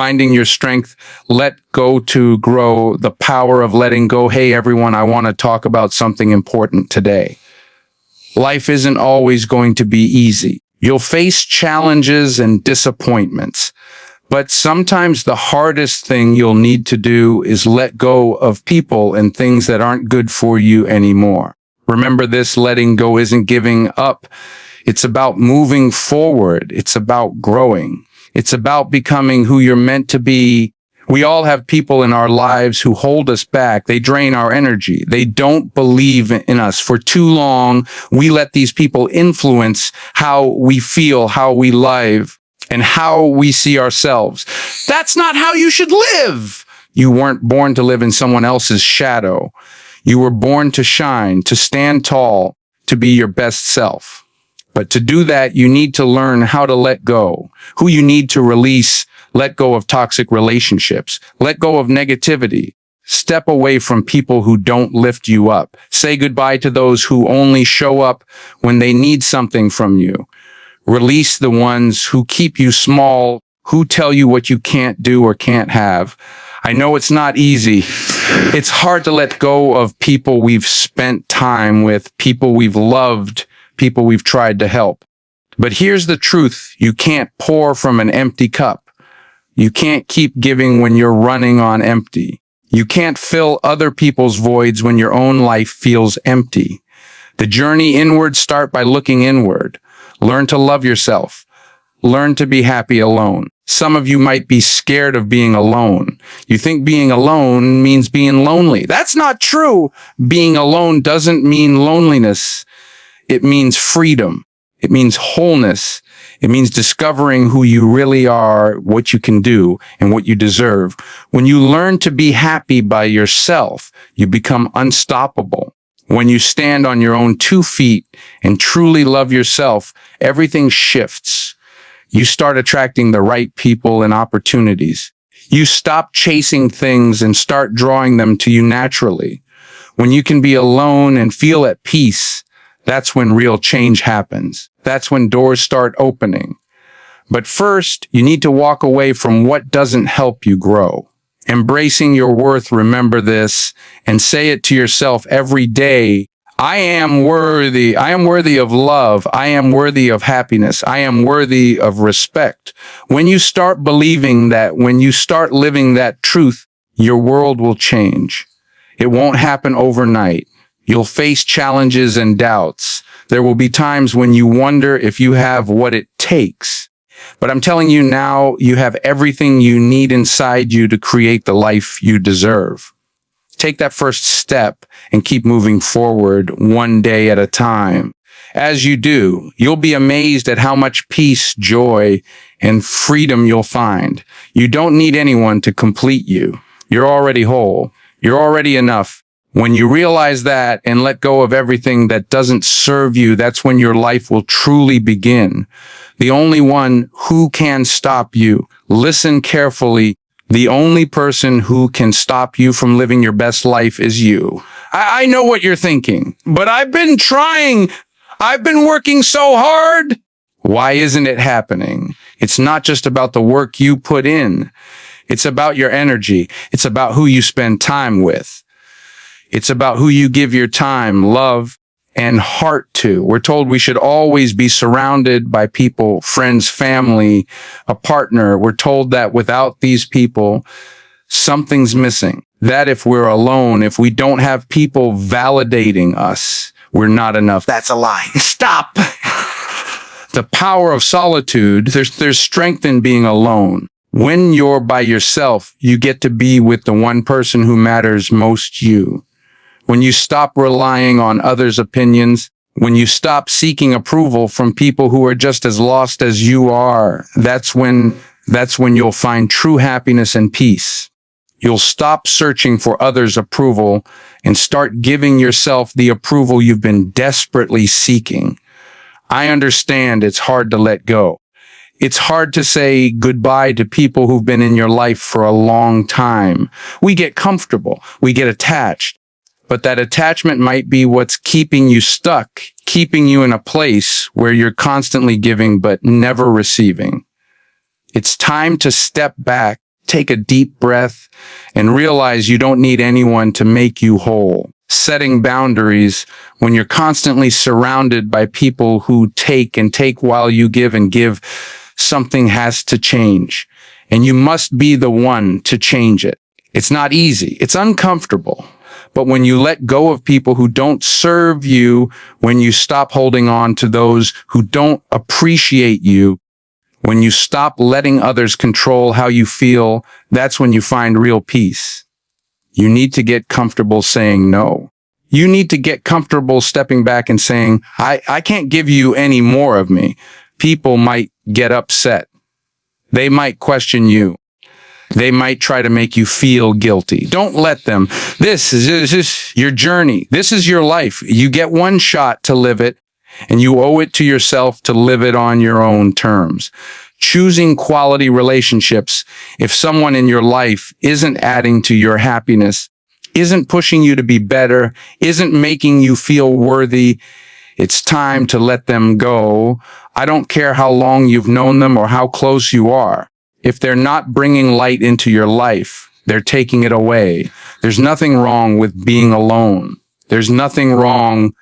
finding your strength, let go to grow, the power of letting go. Hey, everyone, I want to talk about something important today. Life isn't always going to be easy. You'll face challenges and disappointments. But sometimes the hardest thing you'll need to do is let go of people and things that aren't good for you anymore. Remember this, letting go isn't giving up. It's about moving forward. It's about growing. It's about becoming who you're meant to be. We all have people in our lives who hold us back. They drain our energy. They don't believe in us. For too long, we let these people influence how we feel, how we live, and how we see ourselves. That's not how you should live. You weren't born to live in someone else's shadow. You were born to shine, to stand tall, to be your best self. But to do that, you need to learn how to let go, who you need to release. Let go of toxic relationships. Let go of negativity. Step away from people who don't lift you up. Say goodbye to those who only show up when they need something from you. Release the ones who keep you small, who tell you what you can't do or can't have. I know it's not easy. It's hard to let go of people we've spent time with, people we've loved, people we've tried to help. But here's the truth. You can't pour from an empty cup. You can't keep giving when you're running on empty. You can't fill other people's voids when your own life feels empty. The journey inward starts by looking inward. Learn to love yourself. Learn to be happy alone. Some of you might be scared of being alone. You think being alone means being lonely. That's not true. Being alone doesn't mean loneliness. It means freedom. It means wholeness. It means discovering who you really are, what you can do, and what you deserve. When you learn to be happy by yourself, you become unstoppable. When you stand on your own 2 feet and truly love yourself, everything shifts. You start attracting the right people and opportunities. You stop chasing things and start drawing them to you naturally. When you can be alone and feel at peace, that's when real change happens. That's when doors start opening. But first, you need to walk away from what doesn't help you grow. Embracing your worth, remember this, and say it to yourself every day. I am worthy. I am worthy of love. I am worthy of happiness. I am worthy of respect. When you start believing that, when you start living that truth, your world will change. It won't happen overnight. You'll face challenges and doubts. There will be times when you wonder if you have what it takes. But I'm telling you now, you have everything you need inside you to create the life you deserve. Take that first step and keep moving forward one day at a time. As you do, you'll be amazed at how much peace, joy, and freedom you'll find. You don't need anyone to complete you. You're already whole. You're already enough. When you realize that and let go of everything that doesn't serve you, that's when your life will truly begin. The only one who can stop you. Listen carefully. The only person who can stop you from living your best life is you. I know what you're thinking, but I've been trying. I've been working so hard. Why isn't it happening? It's not just about the work you put in. It's about your energy. It's about who you spend time with. It's about who you give your time, love, and heart to. We're told we should always be surrounded by people, friends, family, a partner. We're told that without these people, something's missing. That if we're alone, if we don't have people validating us, we're not enough. That's a lie. Stop. The power of solitude, there's strength in being alone. When you're by yourself, you get to be with the one person who matters most you. When you stop relying on others' opinions, when you stop seeking approval from people who are just as lost as you are, that's when you'll find true happiness and peace. You'll stop searching for others' approval and start giving yourself the approval you've been desperately seeking. I understand it's hard to let go. It's hard to say goodbye to people who've been in your life for a long time. We get comfortable. We get attached. But that attachment might be what's keeping you stuck, keeping you in a place where you're constantly giving but never receiving. It's time to step back, take a deep breath and realize you don't need anyone to make you whole. Setting boundaries when you're constantly surrounded by people who take and take while you give and give, something has to change. And you must be the one to change it. It's not easy. It's uncomfortable. But when you let go of people who don't serve you, when you stop holding on to those who don't appreciate you, when you stop letting others control how you feel, that's when you find real peace. You need to get comfortable saying no. You need to get comfortable stepping back and saying, I can't give you any more of me. People might get upset. They might question you. They might try to make you feel guilty. Don't let them. This is your journey. This is your life. You get one shot to live it, and you owe it to yourself to live it on your own terms. Choosing quality relationships, if someone in your life isn't adding to your happiness, isn't pushing you to be better, isn't making you feel worthy, it's time to let them go. I don't care how long you've known them or how close you are. If they're not bringing light into your life, they're taking it away. There's nothing wrong with being alone. There's nothing wrong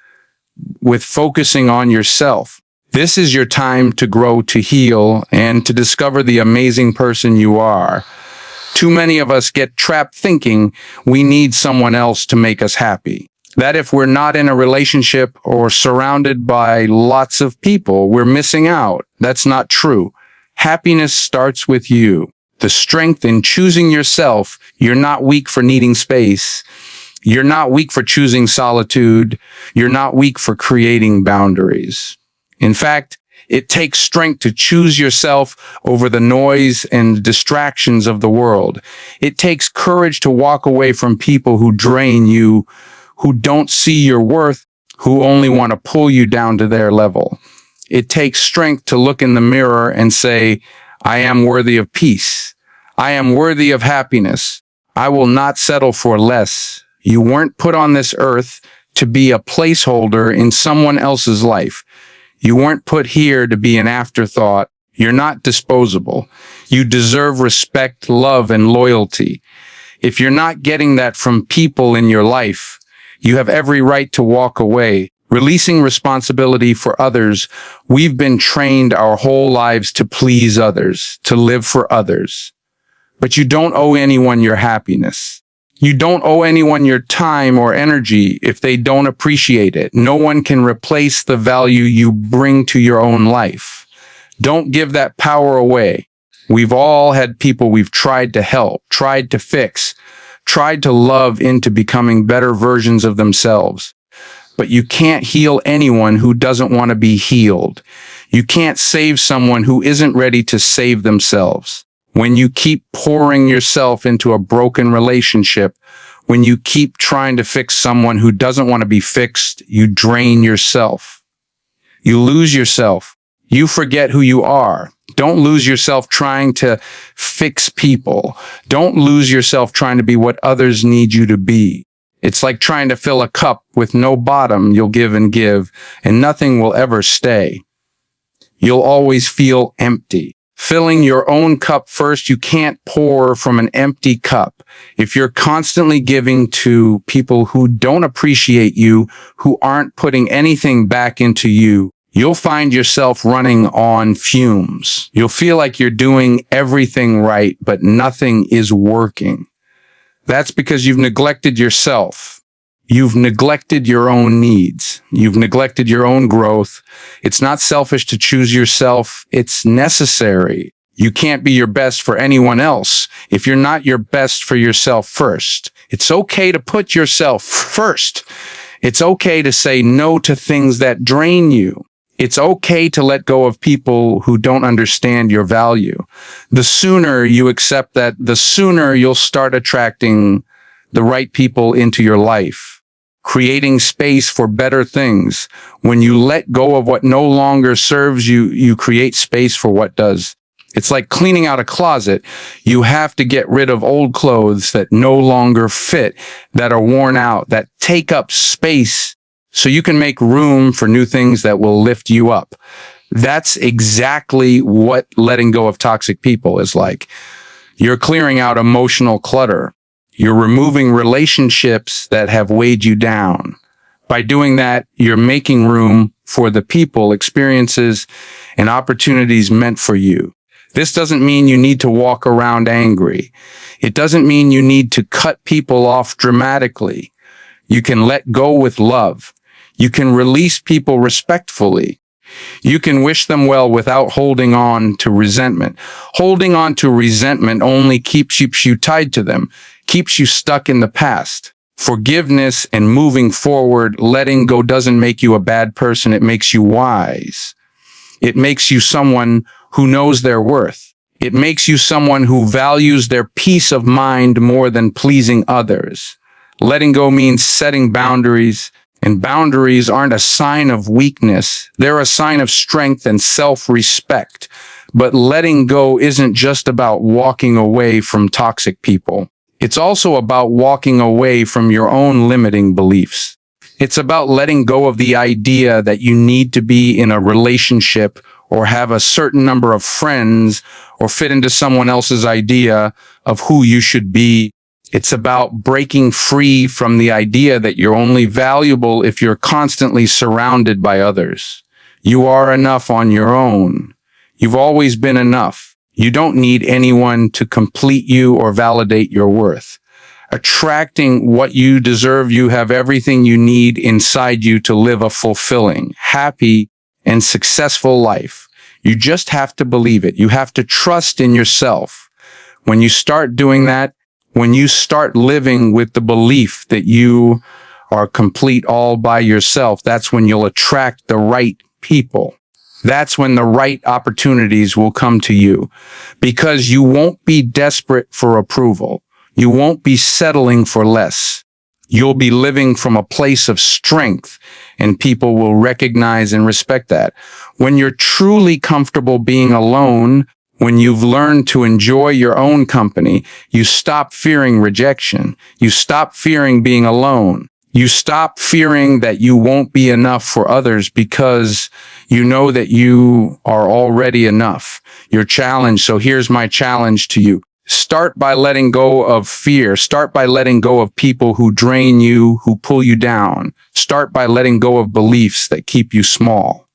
with focusing on yourself. This is your time to grow, to heal, and to discover the amazing person you are. Too many of us get trapped thinking we need someone else to make us happy. That if we're not in a relationship or surrounded by lots of people, we're missing out. That's not true. Happiness starts with you. The strength in choosing yourself. You're not weak for needing space. You're not weak for choosing solitude. You're not weak for creating boundaries. In fact, it takes strength to choose yourself over the noise and distractions of the world. It takes courage to walk away from people who drain you, who don't see your worth, who only want to pull you down to their level. It takes strength to look in the mirror and say, I am worthy of peace. I am worthy of happiness. I will not settle for less. You weren't put on this earth to be a placeholder in someone else's life. You weren't put here to be an afterthought. You're not disposable. You deserve respect, love, and loyalty. If you're not getting that from people in your life, you have every right to walk away. Releasing responsibility for others. We've been trained our whole lives to please others, to live for others. But you don't owe anyone your happiness. You don't owe anyone your time or energy if they don't appreciate it. No one can replace the value you bring to your own life. Don't give that power away. We've all had people we've tried to help, tried to fix, tried to love into becoming better versions of themselves. But you can't heal anyone who doesn't want to be healed. You can't save someone who isn't ready to save themselves. When you keep pouring yourself into a broken relationship, when you keep trying to fix someone who doesn't want to be fixed, you drain yourself. You lose yourself. You forget who you are. Don't lose yourself trying to fix people. Don't lose yourself trying to be what others need you to be. It's like trying to fill a cup with no bottom. You'll give, and nothing will ever stay. You'll always feel empty. Filling your own cup first, you can't pour from an empty cup. If you're constantly giving to people who don't appreciate you, who aren't putting anything back into you, you'll find yourself running on fumes. You'll feel like you're doing everything right, but nothing is working. That's because you've neglected yourself. You've neglected your own needs. You've neglected your own growth. It's not selfish to choose yourself. It's necessary. You can't be your best for anyone else if you're not your best for yourself first. It's okay to put yourself first. It's okay to say no to things that drain you. It's okay to let go of people who don't understand your value. The sooner you accept that, the sooner you'll start attracting the right people into your life, creating space for better things. When you let go of what no longer serves you, you create space for what does. It's like cleaning out a closet. You have to get rid of old clothes that no longer fit, that are worn out, that take up space, so you can make room for new things that will lift you up. That's exactly what letting go of toxic people is like. You're clearing out emotional clutter. You're removing relationships that have weighed you down. By doing that, you're making room for the people, experiences, and opportunities meant for you. This doesn't mean you need to walk around angry. It doesn't mean you need to cut people off dramatically. You can let go with love. You can release people respectfully. You can wish them well without holding on to resentment. Holding on to resentment only keeps you tied to them, keeps you stuck in the past. Forgiveness and moving forward, letting go doesn't make you a bad person. It makes you wise. It makes you someone who knows their worth. It makes you someone who values their peace of mind more than pleasing others. Letting go means setting boundaries, and boundaries aren't a sign of weakness. They're a sign of strength and self-respect. But letting go isn't just about walking away from toxic people. It's also about walking away from your own limiting beliefs. It's about letting go of the idea that you need to be in a relationship or have a certain number of friends or fit into someone else's idea of who you should be. It's about breaking free from the idea that you're only valuable if you're constantly surrounded by others. You are enough on your own. You've always been enough. You don't need anyone to complete you or validate your worth. Attracting what you deserve, you have everything you need inside you to live a fulfilling, happy, and successful life. You just have to believe it. You have to trust in yourself. When you start doing that, when you start living with the belief that you are complete all by yourself, that's when you'll attract the right people. That's when the right opportunities will come to you, because you won't be desperate for approval. You won't be settling for less. You'll be living from a place of strength, and people will recognize and respect that. When you're truly comfortable being alone, when you've learned to enjoy your own company, you stop fearing rejection. You stop fearing being alone. You stop fearing that you won't be enough for others because you know that you are already enough. You're challenged. So here's my challenge to you. Start by letting go of fear. Start by letting go of people who drain you, who pull you down. Start by letting go of beliefs that keep you small.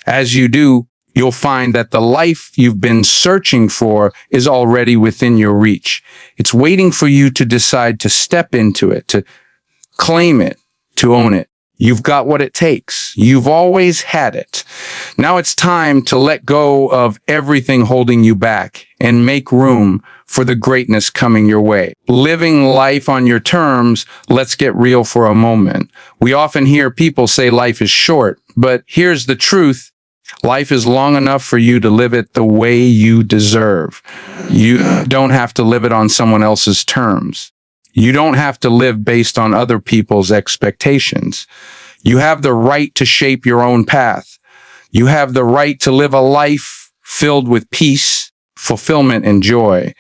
As you do, you'll find that the life you've been searching for is already within your reach. It's waiting for you to decide to step into it, to claim it, to own it. You've got what it takes. You've always had it. Now it's time to let go of everything holding you back and make room for the greatness coming your way. Living life on your terms, let's get real for a moment. We often hear people say life is short, but here's the truth. Life is long enough for you to live it the way you deserve. You don't have to live it on someone else's terms. You don't have to live based on other people's expectations. You have the right to shape your own path. You have the right to live a life filled with peace, fulfillment, and joy.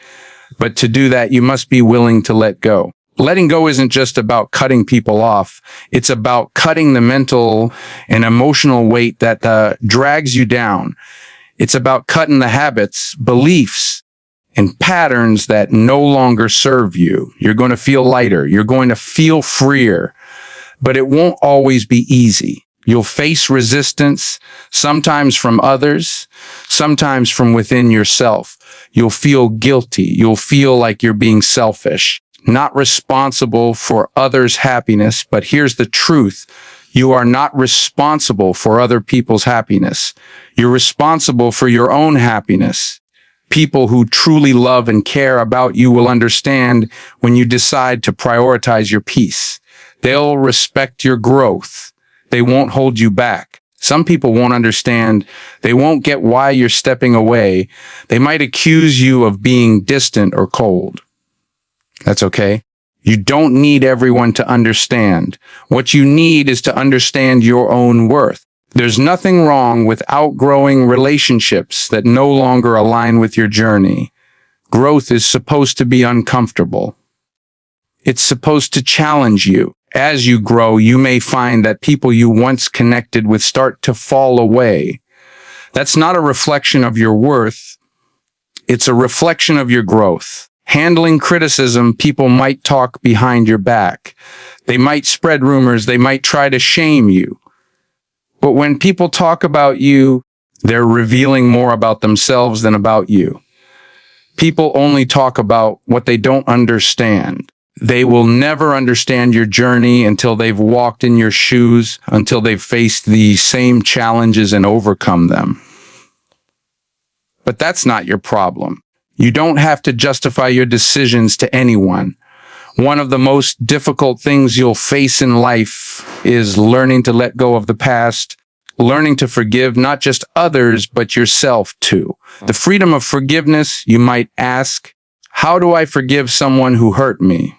But to do that, you must be willing to let go. Letting go isn't just about cutting people off. It's about cutting the mental and emotional weight that drags you down. It's about cutting the habits, beliefs, and patterns that no longer serve you. You're going to feel lighter. You're going to feel freer. But it won't always be easy. You'll face resistance, sometimes from others, sometimes from within yourself. You'll feel guilty. You'll feel like you're being selfish, not responsible for others' happiness. But here's the truth. You are not responsible for other people's happiness. You're responsible for your own happiness. People who truly love and care about you will understand when you decide to prioritize your peace. They'll respect your growth. They won't hold you back. Some people won't understand. They won't get why you're stepping away. They might accuse you of being distant or cold. That's okay. You don't need everyone to understand. What you need is to understand your own worth. There's nothing wrong with outgrowing relationships that no longer align with your journey. Growth is supposed to be uncomfortable. It's supposed to challenge you. As you grow, you may find that people you once connected with start to fall away. That's not a reflection of your worth. It's a reflection of your growth. Handling criticism, people might talk behind your back. They might spread rumors. They might try to shame you. But when people talk about you, they're revealing more about themselves than about you. People only talk about what they don't understand. They will never understand your journey until they've walked in your shoes, until they've faced the same challenges and overcome them. But that's not your problem. You don't have to justify your decisions to anyone. One of the most difficult things you'll face in life is learning to let go of the past, learning to forgive not just others, but yourself too. The freedom of forgiveness, you might ask, how do I forgive someone who hurt me?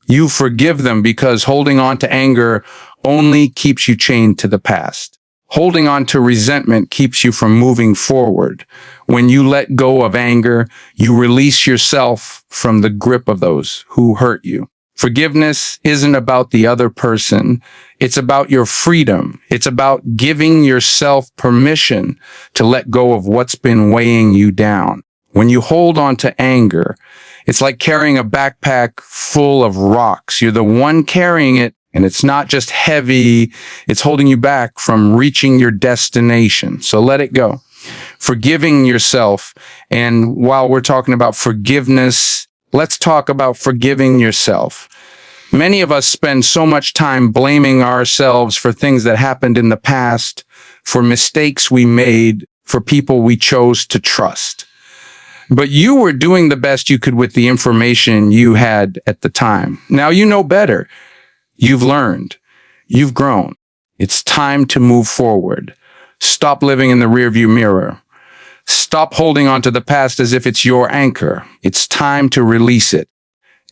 You forgive them because holding on to anger only keeps you chained to the past. Holding on to resentment keeps you from moving forward. When you let go of anger, you release yourself from the grip of those who hurt you. Forgiveness isn't about the other person. It's about your freedom. It's about giving yourself permission to let go of what's been weighing you down. When you hold on to anger, it's like carrying a backpack full of rocks. You're the one carrying it, and it's not just heavy. It's holding you back from reaching your destination. So let it go. Forgiving yourself. And while we're talking about forgiveness, let's talk about forgiving yourself. Many of us spend so much time blaming ourselves for things that happened in the past, for mistakes we made, for people we chose to trust. But you were doing the best you could with the information you had at the time. Now you know better. You've learned. You've grown. It's time to move forward. Stop living in the rearview mirror. Stop holding on to the past as if it's your anchor. It's time to release it.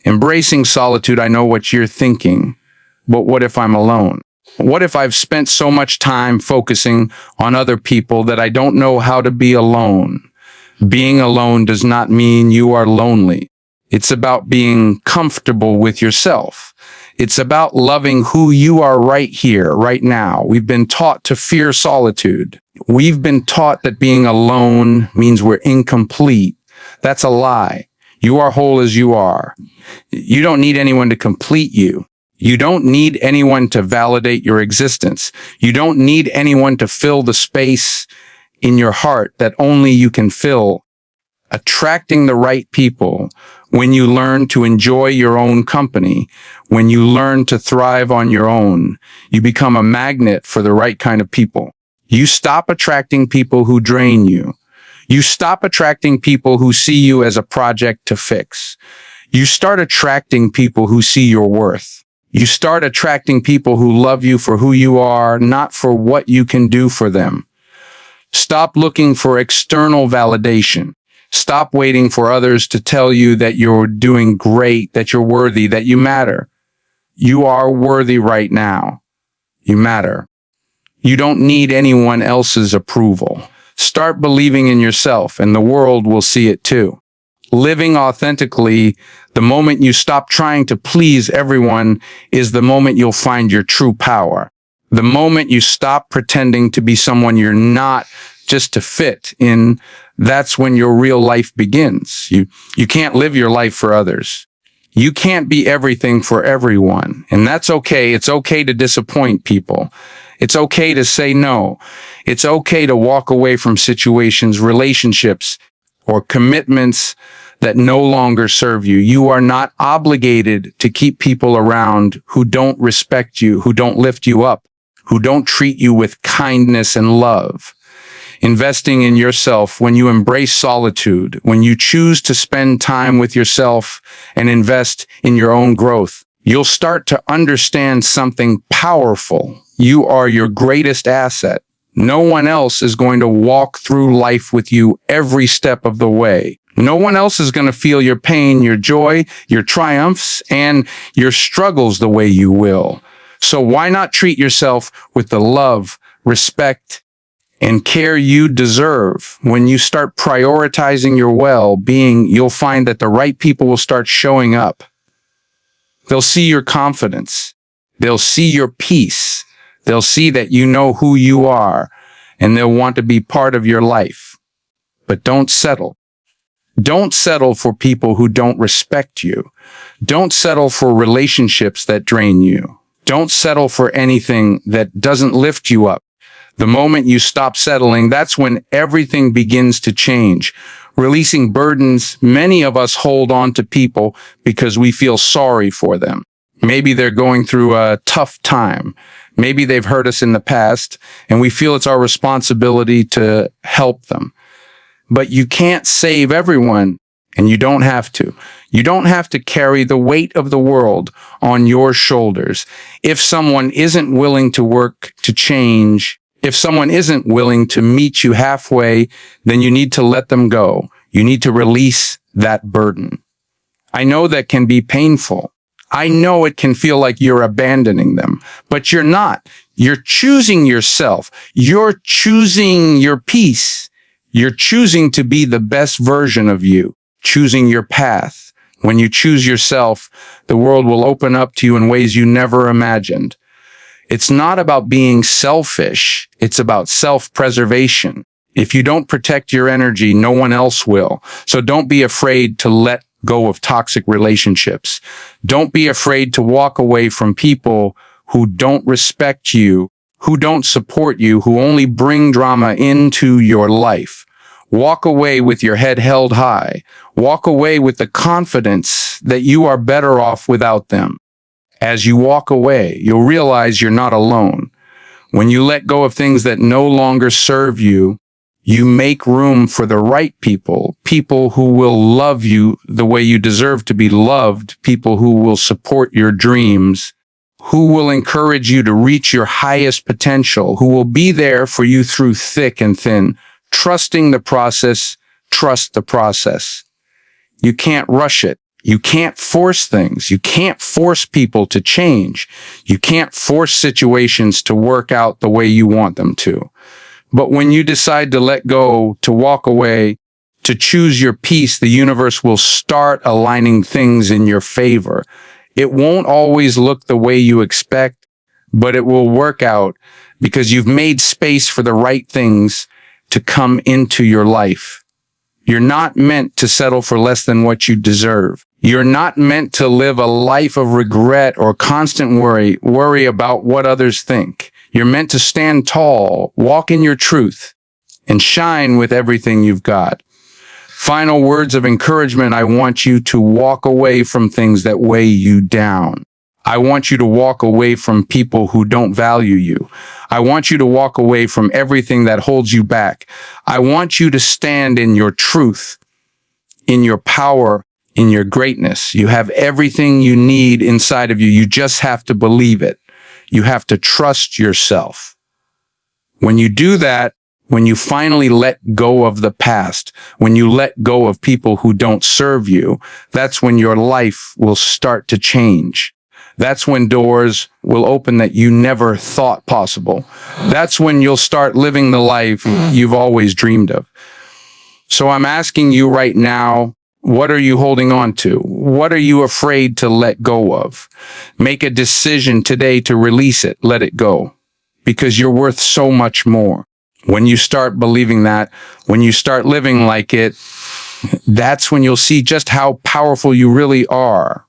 Embracing solitude, I know what you're thinking, but what if I'm alone? What if I've spent so much time focusing on other people that I don't know how to be alone? Being alone does not mean you are lonely. It's about being comfortable with yourself. It's about loving who you are right here, right now. We've been taught to fear solitude. We've been taught that being alone means we're incomplete. That's a lie. You are whole as you are. You don't need anyone to complete you. You don't need anyone to validate your existence. You don't need anyone to fill the space in your heart that only you can fill. Attracting the right people, when you learn to enjoy your own company, when you learn to thrive on your own, you become a magnet for the right kind of people. You stop attracting people who drain you. You stop attracting people who see you as a project to fix. You start attracting people who see your worth. You start attracting people who love you for who you are, not for what you can do for them. Stop looking for external validation. Stop waiting for others to tell you that you're doing great, that you're worthy, that you matter. You are worthy right now. You matter. You don't need anyone else's approval. Start believing in yourself, and the world will see it too. Living authentically, the moment you stop trying to please everyone, is the moment you'll find your true power. The moment you stop pretending to be someone you're not just to fit in, that's when your real life begins. You can't live your life for others. You can't be everything for everyone. And that's okay. It's okay to disappoint people. It's okay to say no. It's okay to walk away from situations, relationships, or commitments that no longer serve you. You are not obligated to keep people around who don't respect you, who don't lift you up, who don't treat you with kindness and love. Investing in yourself, when you embrace solitude, when you choose to spend time with yourself and invest in your own growth, you'll start to understand something powerful. You are your greatest asset. No one else is going to walk through life with you every step of the way. No one else is going to feel your pain, your joy, your triumphs, and your struggles the way you will. So why not treat yourself with the love, respect, and care you deserve? When you start prioritizing your well-being, you'll find that the right people will start showing up. They'll see your confidence. They'll see your peace. They'll see that you know who you are, and they'll want to be part of your life. But don't settle. Don't settle for people who don't respect you. Don't settle for relationships that drain you. Don't settle for anything that doesn't lift you up. The moment you stop settling, that's when everything begins to change. Releasing burdens, many of us hold on to people because we feel sorry for them. Maybe they're going through a tough time. Maybe they've hurt us in the past, and we feel it's our responsibility to help them. But you can't save everyone, and you don't have to. You don't have to carry the weight of the world on your shoulders. If someone isn't willing to work to change, if someone isn't willing to meet you halfway, then you need to let them go. You need to release that burden. I know that can be painful. I know it can feel like you're abandoning them, but you're not. You're choosing yourself. You're choosing your peace. You're choosing to be the best version of you, choosing your path. When you choose yourself, the world will open up to you in ways you never imagined. It's not about being selfish. It's about self-preservation. If you don't protect your energy, no one else will. So don't be afraid to let go of toxic relationships. Don't be afraid to walk away from people who don't respect you, who don't support you, who only bring drama into your life. Walk away with your head held high. Walk away with the confidence that you are better off without them. As you walk away, you'll realize you're not alone. When you let go of things that no longer serve you, you make room for the right people, people who will love you the way you deserve to be loved, people who will support your dreams, who will encourage you to reach your highest potential, who will be there for you through thick and thin. Trusting the process, trust the process. You can't rush it. You can't force things. You can't force people to change. You can't force situations to work out the way you want them to. But when you decide to let go, to walk away, to choose your peace, the universe will start aligning things in your favor. It won't always look the way you expect, but it will work out because you've made space for the right things to come into your life. You're not meant to settle for less than what you deserve. You're not meant to live a life of regret or constant worry about what others think. You're meant to stand tall, walk in your truth, and shine with everything you've got. Final words of encouragement. I want you to walk away from things that weigh you down. I want you to walk away from people who don't value you. I want you to walk away from everything that holds you back. I want you to stand in your truth, in your power, in your greatness. You have everything you need inside of you. You just have to believe it. You have to trust yourself. When you do that, when you finally let go of the past, when you let go of people who don't serve you, that's when your life will start to change. That's when doors will open that you never thought possible. That's when you'll start living the life you've always dreamed of. So I'm asking you right now, what are you holding on to? What are you afraid to let go of? Make a decision today to release it. Let it go. Because you're worth so much more. When you start believing that, when you start living like it, that's when you'll see just how powerful you really are.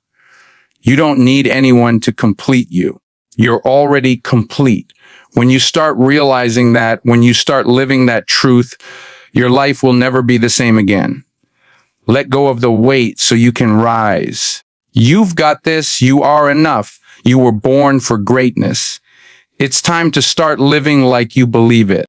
You don't need anyone to complete you. You're already complete. When you start realizing that, when you start living that truth, your life will never be the same again. Let go of the weight so you can rise. You've got this. You are enough. You were born for greatness. It's time to start living like you believe it.